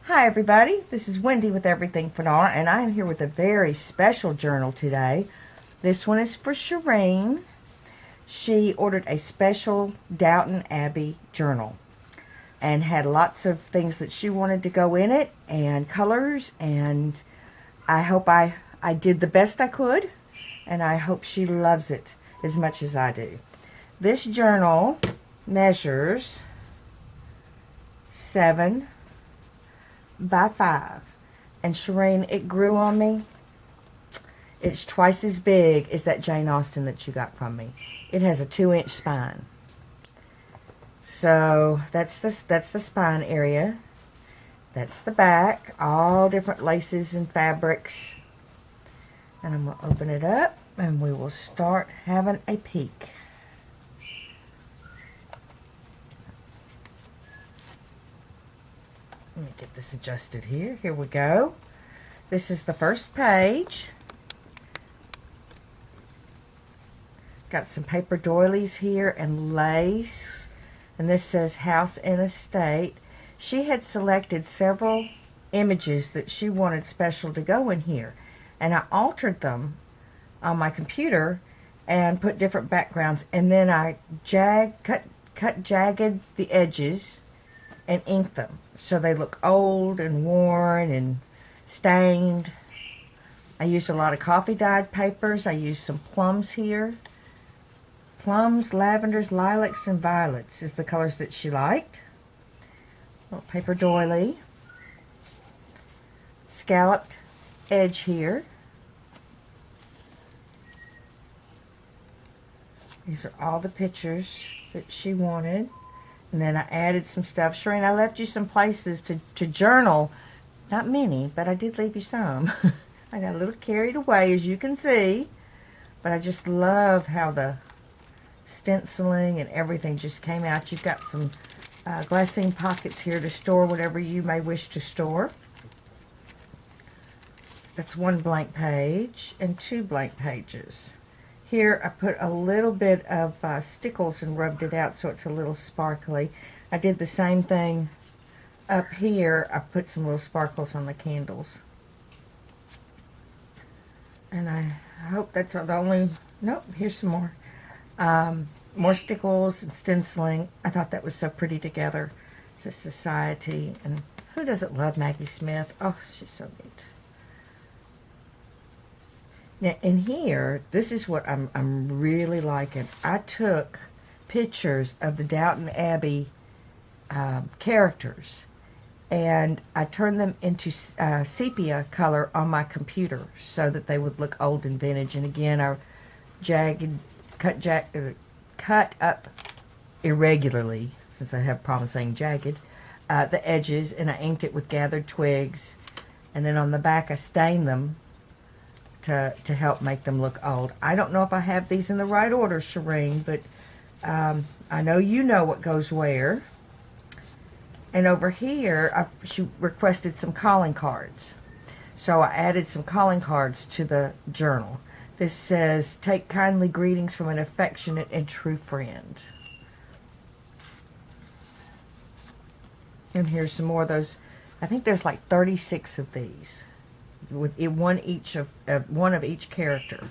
Hi everybody, this is Wendy with Everything Fanar, and I'm here with a very special journal today. This one is for Shireen. She ordered a special Downton Abbey journal and had lots of things that she wanted to go in it and colors, and I hope I did the best I could, and I hope she loves it as much as I do. This journal measures 7 by 5, and Shireen, it grew on me. It's twice as big as that Jane Austen that you got from me. It has a 2-inch spine. So that's the spine area. That's the back, all different laces and fabrics. And I'm going to open it up and we will start having a peek. Let me get this adjusted here. Here we go. This is the first page. Got some paper doilies here and lace. And this says House and Estate. She had selected several images that she wanted special to go in here. And I altered them on my computer and put different backgrounds. And then I cut jagged the edges and inked them so they look old and worn and stained. I used a lot of coffee dyed papers. I used some plums here. Plums, lavenders, lilacs, and violets is the colors that she liked. Little paper doily. Scalloped edge here. These are all the pictures that she wanted. And then I added some stuff. Shireen, I left you some places to journal. Not many, but I did leave you some. I got a little carried away, as you can see. But I just love how the stenciling and everything just came out. You've got some glassine pockets here to store whatever you may wish to store. That's 1 blank page and 2 blank pages. Here I put a little bit of stickles and rubbed it out so it's a little sparkly. I did the same thing up here. I put some little sparkles on the candles. And I hope that's the only... Nope, here's some more. More stickles and stenciling. I thought that was so pretty together. It's a society. And who doesn't love Maggie Smith? Oh, she's so neat. Now, in here, this is what I'm really liking. I took pictures of the Downton Abbey characters, and I turned them into sepia color on my computer so that they would look old and vintage. And again, I cut up irregularly, since I have problems saying jagged, the edges, and I inked it with gathered twigs. And then on the back, I stained them to help make them look old. I don't know if I have these in the right order, Shireen, but I know you know what goes where. And over here, she requested some calling cards. So I added some calling cards to the journal. This says, "Take kindly greetings from an affectionate and true friend." And here's some more of those. I think there's like 36 of these, with one of each character.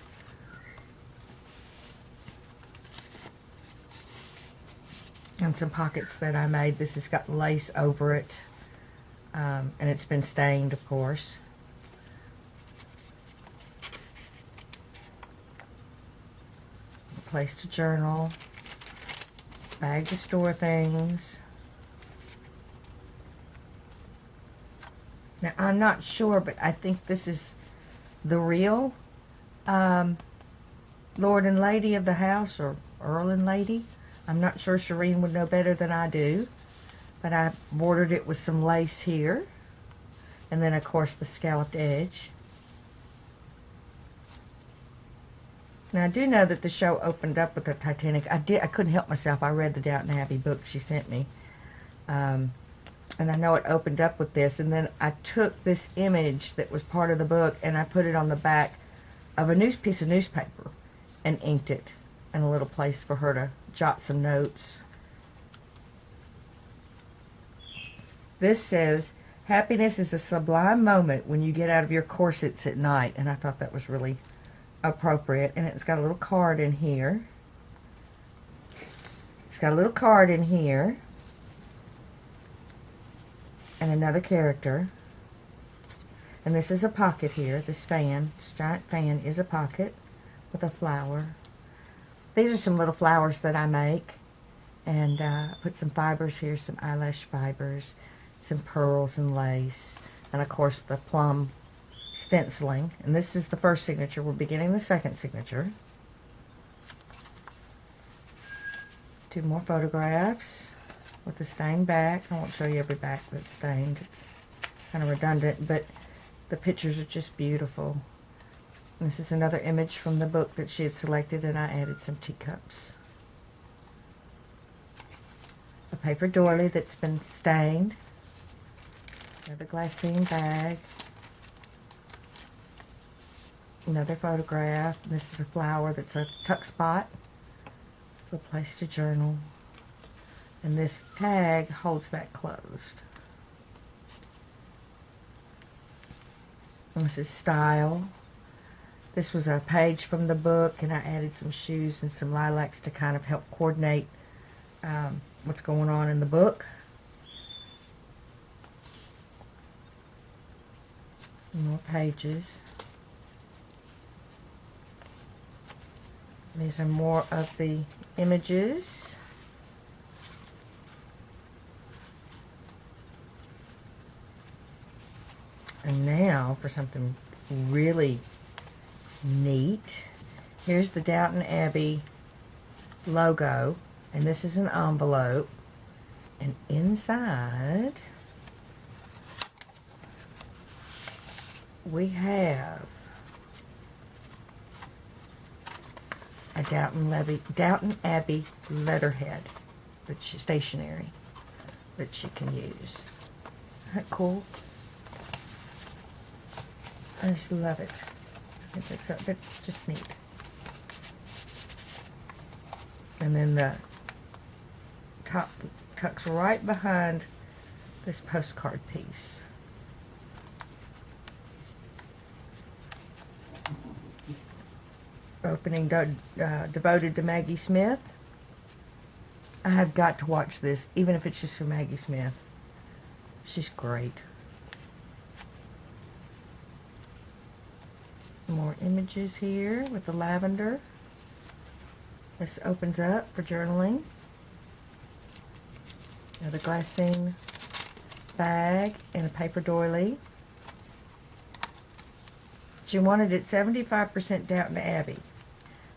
And some pockets that I made. This has got lace over it, and it's been stained, of course. A place to journal, bag to store things. Now, I'm not sure, but I think this is the real Lord and Lady of the house, or Earl and Lady. I'm not sure. Shireen would know better than I do. But I bordered it with some lace here. And then, of course, the scalloped edge. Now, I do know that the show opened up with the Titanic. I couldn't help myself. I read the Downton Abbey book she sent me. And I know it opened up with this. And then I took this image that was part of the book and I put it on the back of a piece of newspaper and inked it in a little place for her to jot some notes. This says, Happiness is a sublime moment when you get out of your corsets at night. And I thought that was really appropriate. And it's got a little card in here. It's got a little card in here. And another character. And this is a pocket here. This fan, this giant fan, is a pocket with a flower. These are some little flowers that I make. And put some fibers here, some eyelash fibers, some pearls and lace, and of course the plum stenciling. And this is the first signature. We're beginning the second signature. 2 more photographs with the stained back. I won't show you every back that's stained. It's kind of redundant, but the pictures are just beautiful. And this is another image from the book that she had selected, and I added some teacups. A paper doily that's been stained. Another glassine bag. Another photograph. And this is a flower that's a tuck spot for a place to journal. And this tag holds that closed. And this is style. This was a page from the book, and I added some shoes and some lilacs to kind of help coordinate what's going on in the book. More pages. These are more of the images. And now for something really neat. Here's the Downton Abbey logo, and this is an envelope, and inside we have a Downton Abbey letterhead stationery that she can use. Isn't that cool? I just love it. I think it's just neat. And then the top tucks right behind this postcard piece. Opening devoted to Maggie Smith. I have got to watch this, even if it's just for Maggie Smith. She's great. More images here with the lavender. This opens up for journaling. Another glassine bag and a paper doily. She wanted it 75% Downton Abbey.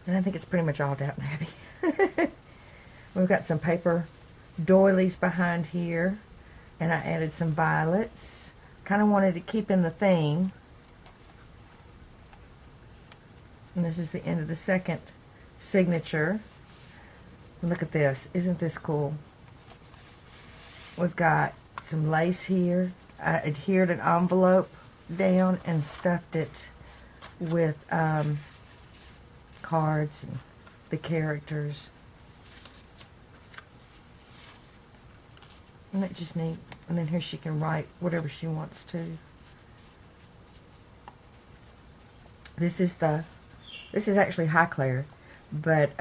And I think it's pretty much all Downton Abbey. We've got some paper doilies behind here. And I added some violets. Kind of wanted to keep in the theme. And this is the end of the second signature. And look at this. Isn't this cool? We've got some lace here. I adhered an envelope down and stuffed it with cards and the characters. Isn't that just neat? And then here she can write whatever she wants to. This is actually Highclere, but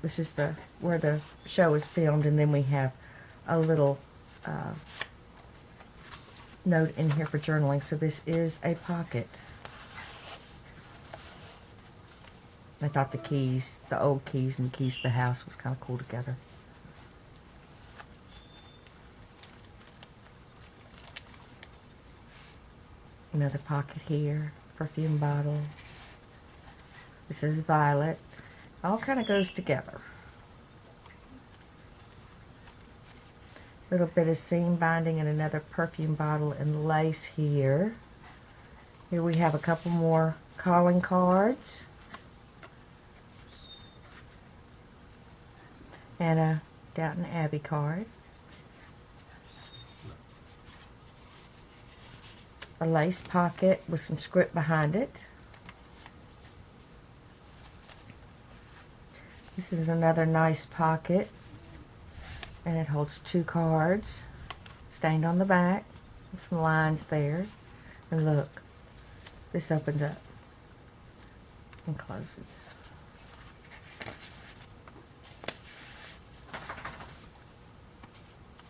this is where the show is filmed, and then we have a little note in here for journaling. So this is a pocket. I thought the old keys and the keys to the house was kind of cool together. Another pocket here, perfume bottle. This is violet. All kind of goes together. Little bit of seam binding and another perfume bottle and lace here. Here we have a couple more calling cards. And a Downton Abbey card. A lace pocket with some script behind it. This is another nice pocket, and it holds 2 cards stained on the back. Some lines there. And look, this opens up and closes.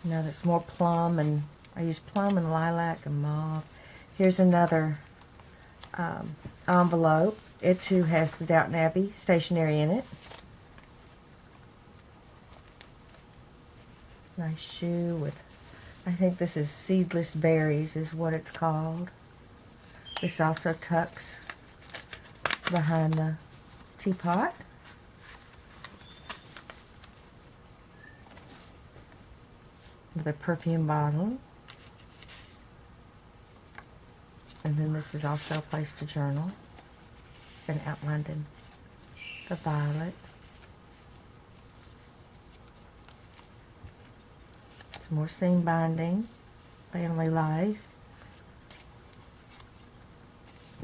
Now that's more plum, and I use plum and lilac and mauve. Here's another envelope. It too has the Downton Abbey stationery in it. Nice shoe with, I think this is seedless berries is what it's called. This also tucks behind the teapot. With a perfume bottle. And then this is also a place to journal. And outlined in the violet. Some more seam binding. Family life.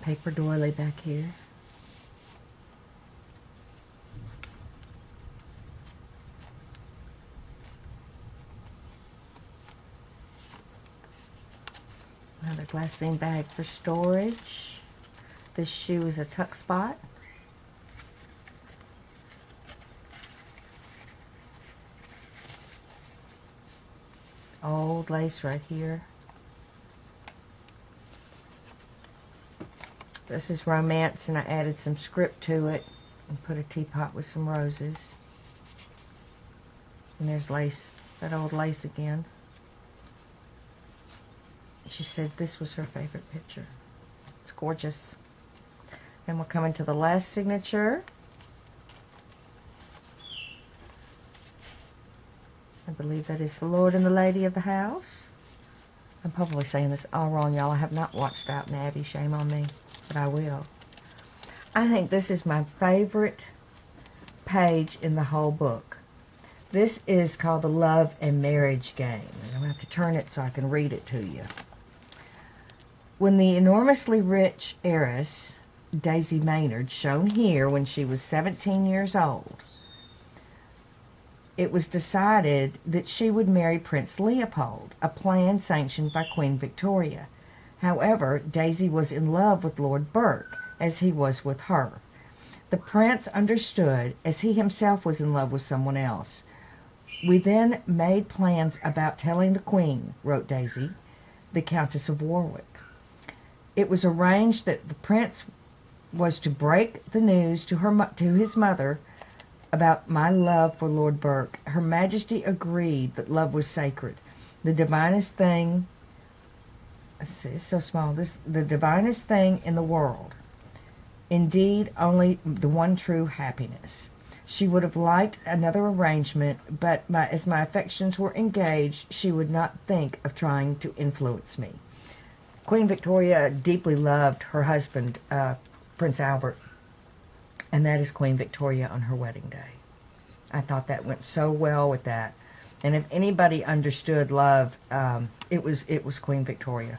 Paper doily back here. Another glassine bag for storage. This shoe is a tuck spot. Old lace right here. This is romance, and I added some script to it and put a teapot with some roses. And there's lace, that old lace again. She said this was her favorite picture. It's gorgeous. And we're coming to the last signature. I believe that is the Lord and the Lady of the house. I'm probably saying this all wrong, y'all. I have not watched Downton Abbey. Shame on me, but I will. I think this is my favorite page in the whole book. This is called The Love and Marriage Game. And I'm going to have to turn it so I can read it to you. When the enormously rich heiress, Daisy Maynard, shown here when she was 17 years old, it was decided that she would marry Prince Leopold, a plan sanctioned by Queen Victoria. However, Daisy was in love with Lord Burke, as he was with her. The prince understood, as he himself was in love with someone else. We then made plans about telling the Queen, wrote Daisy, the Countess of Warwick. It was arranged that the prince was to break the news to his mother about my love for Lord Burke. Her Majesty agreed that love was sacred. The divinest thing, it's so small, the divinest thing in the world. Indeed, only the one true happiness. She would have liked another arrangement, but as my affections were engaged, she would not think of trying to influence me. Queen Victoria deeply loved her husband, Prince Albert, and that is Queen Victoria on her wedding day. I thought that went so well with that. And if anybody understood love, it was Queen Victoria.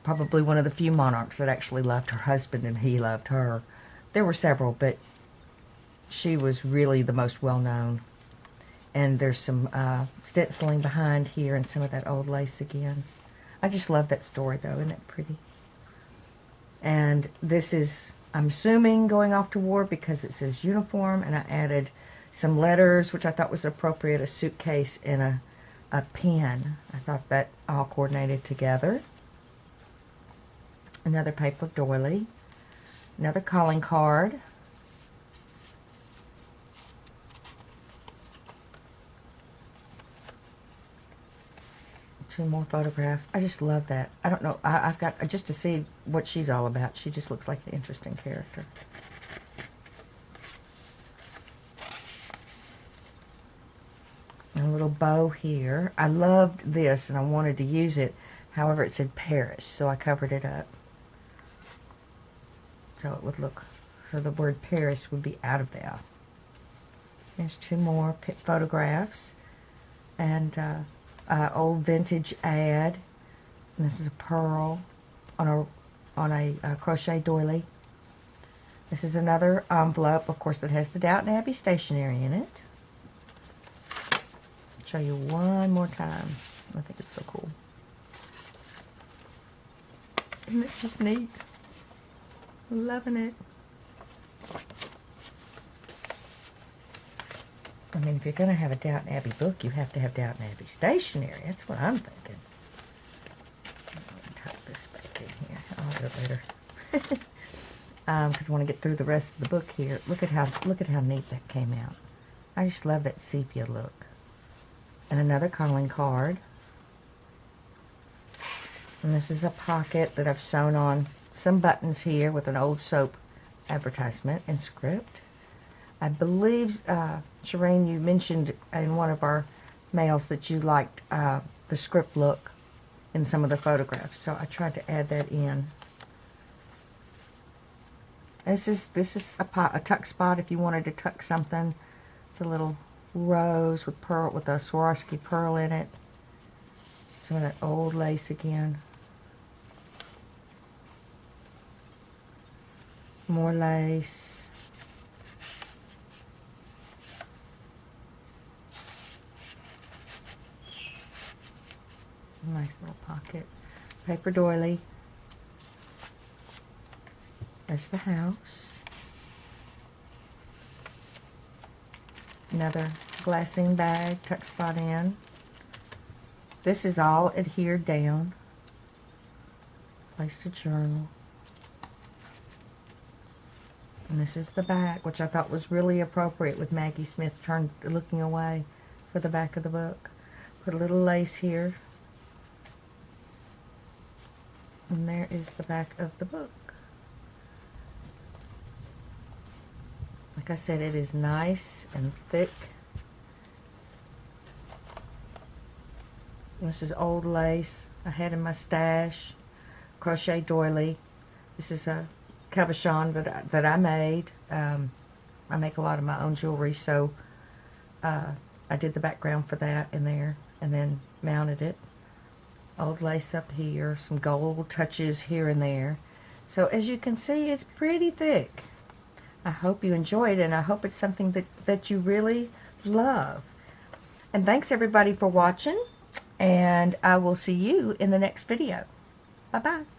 Probably one of the few monarchs that actually loved her husband and he loved her. There were several, but she was really the most well-known. And there's some stenciling behind here and some of that old lace again. I just love that story, though. Isn't it pretty? And this is, I'm assuming, going off to war because it says uniform, and I added some letters, which I thought was appropriate, a suitcase and a pen. I thought that all coordinated together. Another paper doily. Another calling card. Two more photographs. I just love that. I don't know. I've got just to see what she's all about. She just looks like an interesting character. And a little bow here. I loved this and I wanted to use it. However, it said Paris, so I covered it up. So it would look, so the word Paris would be out of there. There's two more photographs. And old vintage ad. And this is a pearl on a crochet doily. This is another envelope, of course, that has the Downton Abbey stationery in it. I'll show you one more time. I think it's so cool. Isn't it just neat? Loving it. I mean, if you're going to have a Downton Abbey book, you have to have Downton Abbey stationery. That's what I'm thinking. I'll tuck this back in here. I'll do it later. Because I want to get through the rest of the book here. Look at how neat that came out. I just love that sepia look. And another calling card. And this is a pocket that I've sewn on some buttons here with an old soap advertisement and script. I believe, Shireen, you mentioned in one of our mails that you liked the script look in some of the photographs, so I tried to add that in. This is a tuck spot if you wanted to tuck something. It's a little rose with pearl, with a Swarovski pearl in it. Some of that old lace again. More lace. Nice little pocket. Paper doily. There's the house. Another glassine bag, tuck spot in. This is all adhered down. Place to journal. And this is the back, which I thought was really appropriate with Maggie Smith looking away for the back of the book. Put a little lace here. And there is the back of the book. Like I said, it is nice and thick. This is old lace I had in my stash. Crochet doily. This is a cabochon that I made. I make a lot of my own jewelry, so I did the background for that in there and then mounted it. Old lace up here, some gold touches here and there. So as you can see, it's pretty thick. I hope you enjoyed it, and I hope it's something that you really love. And thanks everybody for watching, and I will see you in the next video. Bye-bye.